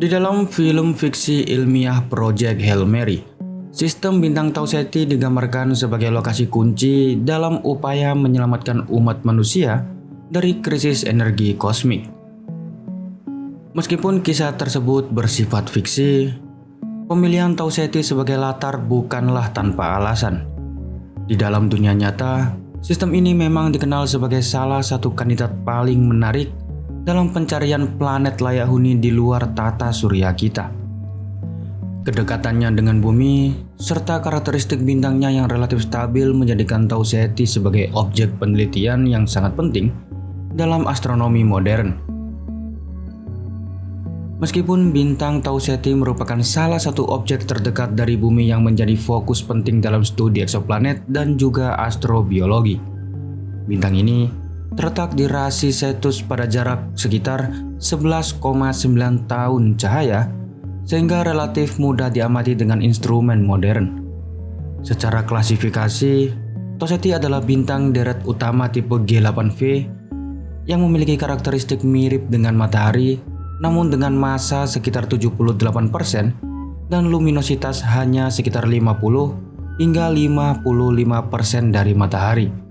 Di dalam film fiksi ilmiah Project Hail Mary, sistem bintang Tau Ceti digambarkan sebagai lokasi kunci dalam upaya menyelamatkan umat manusia dari krisis energi kosmik. Meskipun kisah tersebut bersifat fiksi, pemilihan Tau Ceti sebagai latar bukanlah tanpa alasan. Di dalam dunia nyata, sistem ini memang dikenal sebagai salah satu kandidat paling menarik dalam pencarian planet layak huni di luar tata surya kita. Kedekatannya dengan bumi, serta karakteristik bintangnya yang relatif stabil menjadikan Tau Ceti sebagai objek penelitian yang sangat penting dalam astronomi modern. Meskipun bintang Tau Ceti merupakan salah satu objek terdekat dari bumi yang menjadi fokus penting dalam studi eksoplanet dan juga astrobiologi, bintang ini terletak di rasi Cetus pada jarak sekitar 11,9 tahun cahaya, sehingga relatif mudah diamati dengan instrumen modern. Secara klasifikasi, Tau Ceti adalah bintang deret utama tipe G8V yang memiliki karakteristik mirip dengan matahari, namun dengan massa sekitar 78% dan luminositas hanya sekitar 50 hingga 55% dari matahari.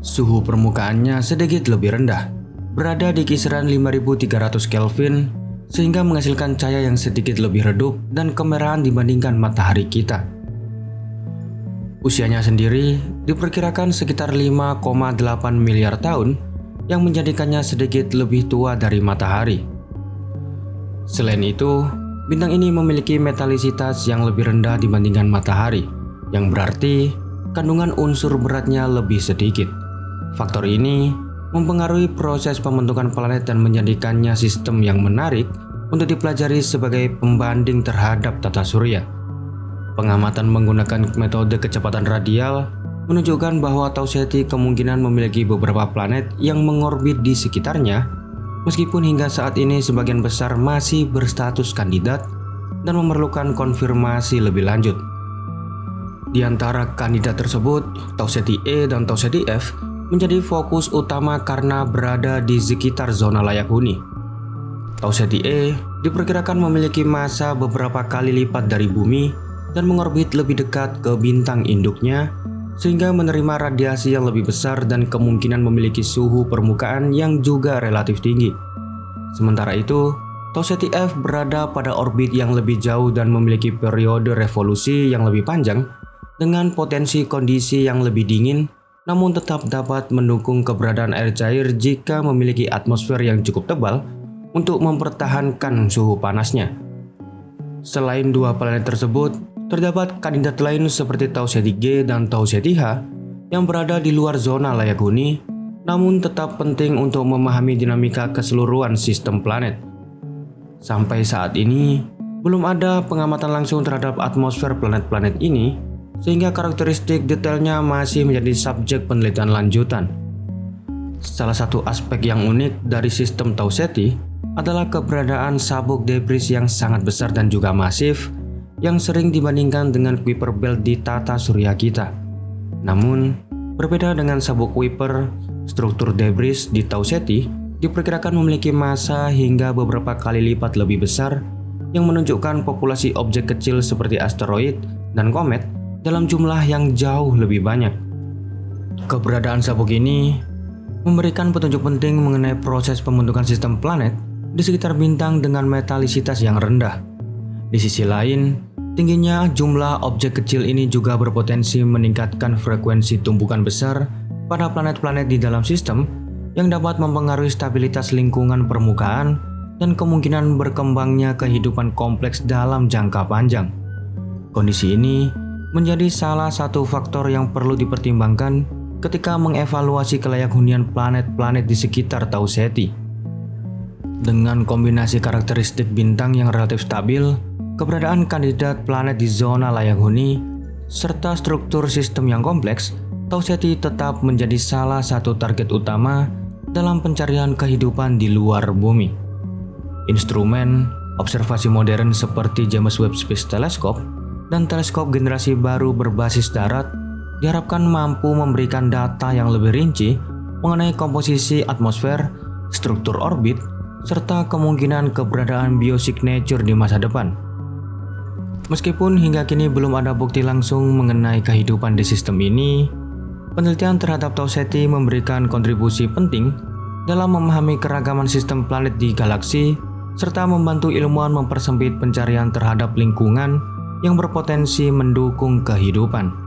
Suhu permukaannya sedikit lebih rendah, berada di kisaran 5300 Kelvin, sehingga menghasilkan cahaya yang sedikit lebih redup dan kemerahan dibandingkan matahari kita. Usianya sendiri diperkirakan sekitar 5,8 miliar tahun, yang menjadikannya sedikit lebih tua dari matahari. Selain itu, bintang ini memiliki metalisitas yang lebih rendah dibandingkan matahari, yang berarti kandungan unsur beratnya lebih sedikit. Faktor ini mempengaruhi proses pembentukan planet dan menjadikannya sistem yang menarik untuk dipelajari sebagai pembanding terhadap tata surya. Pengamatan menggunakan metode kecepatan radial menunjukkan bahwa Tau Ceti kemungkinan memiliki beberapa planet yang mengorbit di sekitarnya, meskipun hingga saat ini sebagian besar masih berstatus kandidat dan memerlukan konfirmasi lebih lanjut. Di antara kandidat tersebut, Tau Ceti E dan Tau Ceti F menjadi fokus utama karena berada di sekitar zona layak huni. Tau Ceti E diperkirakan memiliki massa beberapa kali lipat dari bumi dan mengorbit lebih dekat ke bintang induknya, sehingga menerima radiasi yang lebih besar dan kemungkinan memiliki suhu permukaan yang juga relatif tinggi. Sementara itu, Tau Ceti F berada pada orbit yang lebih jauh dan memiliki periode revolusi yang lebih panjang dengan potensi kondisi yang lebih dingin, namun tetap dapat mendukung keberadaan air cair jika memiliki atmosfer yang cukup tebal untuk mempertahankan suhu panasnya. Selain dua planet tersebut, terdapat kandidat lain seperti Tau Ceti G dan Tau Ceti H yang berada di luar zona layak huni, namun tetap penting untuk memahami dinamika keseluruhan sistem planet. Sampai saat ini, belum ada pengamatan langsung terhadap atmosfer planet-planet ini, sehingga karakteristik detailnya masih menjadi subjek penelitian lanjutan. Salah satu aspek yang unik dari sistem Tau Ceti adalah keberadaan sabuk debris yang sangat besar dan juga masif, yang sering dibandingkan dengan Kuiper Belt di tata surya kita. Namun, berbeda dengan sabuk Kuiper, struktur debris di Tau Ceti diperkirakan memiliki massa hingga beberapa kali lipat lebih besar, yang menunjukkan populasi objek kecil seperti asteroid dan komet dalam jumlah yang jauh lebih banyak. Keberadaan sabuk ini memberikan petunjuk penting mengenai proses pembentukan sistem planet di sekitar bintang dengan metalisitas yang rendah. Di sisi lain, tingginya jumlah objek kecil ini juga berpotensi meningkatkan frekuensi tumpukan besar pada planet-planet di dalam sistem, yang dapat mempengaruhi stabilitas lingkungan permukaan dan kemungkinan berkembangnya kehidupan kompleks dalam jangka panjang. Kondisi ini menjadi salah satu faktor yang perlu dipertimbangkan ketika mengevaluasi kelayak hunian planet-planet di sekitar Tau Ceti. Dengan kombinasi karakteristik bintang yang relatif stabil, keberadaan kandidat planet di zona layak huni, serta struktur sistem yang kompleks, Tau Ceti tetap menjadi salah satu target utama dalam pencarian kehidupan di luar bumi. Instrumen observasi modern seperti James Webb Space Telescope dan teleskop generasi baru berbasis darat diharapkan mampu memberikan data yang lebih rinci mengenai komposisi atmosfer, struktur orbit, serta kemungkinan keberadaan biosignature di masa depan. Meskipun hingga kini belum ada bukti langsung mengenai kehidupan di sistem ini, penelitian terhadap Tau Ceti memberikan kontribusi penting dalam memahami keragaman sistem planet di galaksi, serta membantu ilmuwan mempersempit pencarian terhadap lingkungan yang berpotensi mendukung kehidupan.